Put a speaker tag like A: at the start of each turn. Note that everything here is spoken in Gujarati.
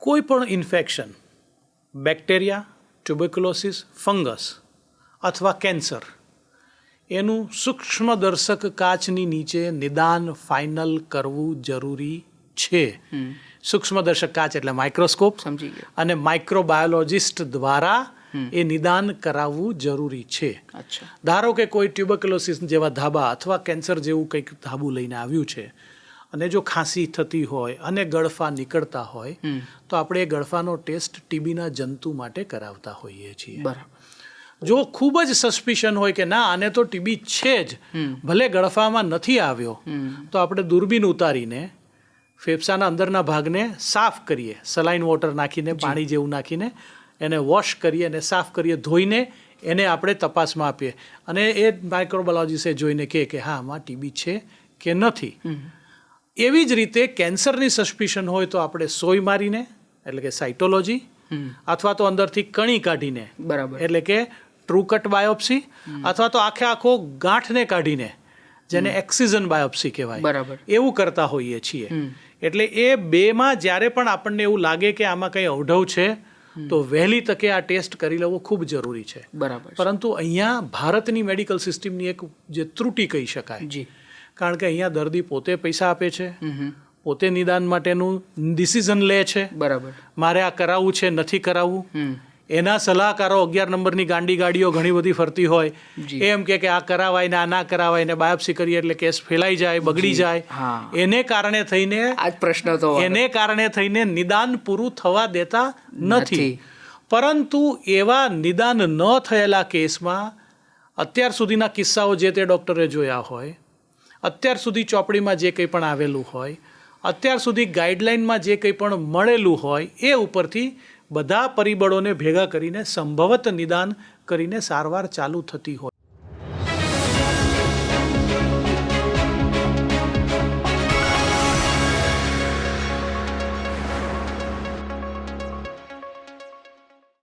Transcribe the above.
A: કોઈ પણ ઇન્ફેક્શન, બેક્ટેરિયા, ટ્યુબરક્યુલોસિસ, ફંગસ અથવા કેન્સર, એનું સૂક્ષ્મદર્શક કાચની નીચે નિદાન ફાઇનલ કરવું જરૂરી છે. સૂક્ષ્મદર્શક કાચ એટલે માઇક્રોસ્કોપ,
B: સમજી ગયો.
A: અને માઇક્રોબાયોલોજિસ્ટ દ્વારા એ નિદાન કરાવવું જરૂરી છે.
B: અચ્છા.
A: ધારો કે કોઈ ટ્યુબરક્યુલોસિસ જેવા ધાબા અથવા કેન્સર જેવું કંઈક ધાબું લઈને આવ્યું છે અને જો ખાંસી થતી હોય અને ગળફા નીકળતા હોય તો આપણે એ ગળફાનો ટેસ્ટ ટીબીના જંતુ માટે કરાવતા હોઈએ છીએ.
B: બરાબર.
A: જો ખૂબ જ સસ્પિશન હોય કે ના આને તો ટીબી છે જ, ભલે ગળફામાં નથી આવ્યો, તો આપણે દૂરબીન ઉતારીને ફેફસાના અંદરના ભાગને સાફ કરીએ, સલાઇન વોટર નાખીને, પાણી જેવું નાખીને એને વોશ કરીએ અને સાફ કરીએ, ધોઈને એને આપણે તપાસમાં આપીએ અને એ માઇક્રોબાયોલોજીસ્ટે જોઈને કહે કે હા આમાં ટીબી છે કે નથી. એવી જ રીતે કેન્સરની સસ્પિશન હોય તો આપણે સોય મારીને એટલે કે સાઇટોલોજી અથવા તો અંદરથી કણી કાઢીને
B: બરાબર
A: એટલે કે ટ્રુ કટ બાયોપ્સી અથવા તો આખો ગાંઠને કાઢીને જેને એક્સિઝન બાયોપ્સી કહેવાય,
B: બરાબર,
A: એવું કરતા હોઈએ છીએ. એટલે એ બેમાં જ્યારે પણ આપણને એવું લાગે કે આમાં કંઈ અવઢવ છે તો વહેલી તકે આ ટેસ્ટ કરી લેવો ખૂબ જરૂરી છે.
B: બરાબર.
A: પરંતુ અહીંયા ભારતની મેડિકલ સિસ્ટમની એક જે ત્રુટિ કહી શકાય,
B: જી,
A: કારણ કે અહીંયા દર્દી પોતે પૈસા આપે છે, પોતે નિદાન માટેનું ડિસિઝન લે છે.
B: બરાબર.
A: મારે આ કરાવવું છે નથી કરાવવું. એના સલાહકારો 11 નંબરની ગાંડી ગાડીઓ ઘણી બધી ફરતી હોય, એમ કે આ કરાવાય ને આ ના કરાવાય ને બાયોપ્સી કરીએ એટલે કેસ ફેલાઈ જાય, બગડી જાય. એને કારણે થઈને
B: આ પ્રશ્ન તો
A: એને કારણે થઈને નિદાન પૂરું થવા દેતા નથી. પરંતુ એવા નિદાન ન થયેલા કેસમાં અત્યાર સુધીના કિસ્સાઓ જે તે ડૉક્ટરે જોયા હોય, અત્યાર સુધી ચોપડીમાં જે કંઈ પણ આવેલું હોય, અત્યાર સુધી ગાઈડલાઇનમાં જે કંઈ પણ મળેલું હોય, એ ઉપરથી બધા પરિબળોને ભેગા કરીને સંભવત નિદાન કરીને સારવાર ચાલુ થતી હોય.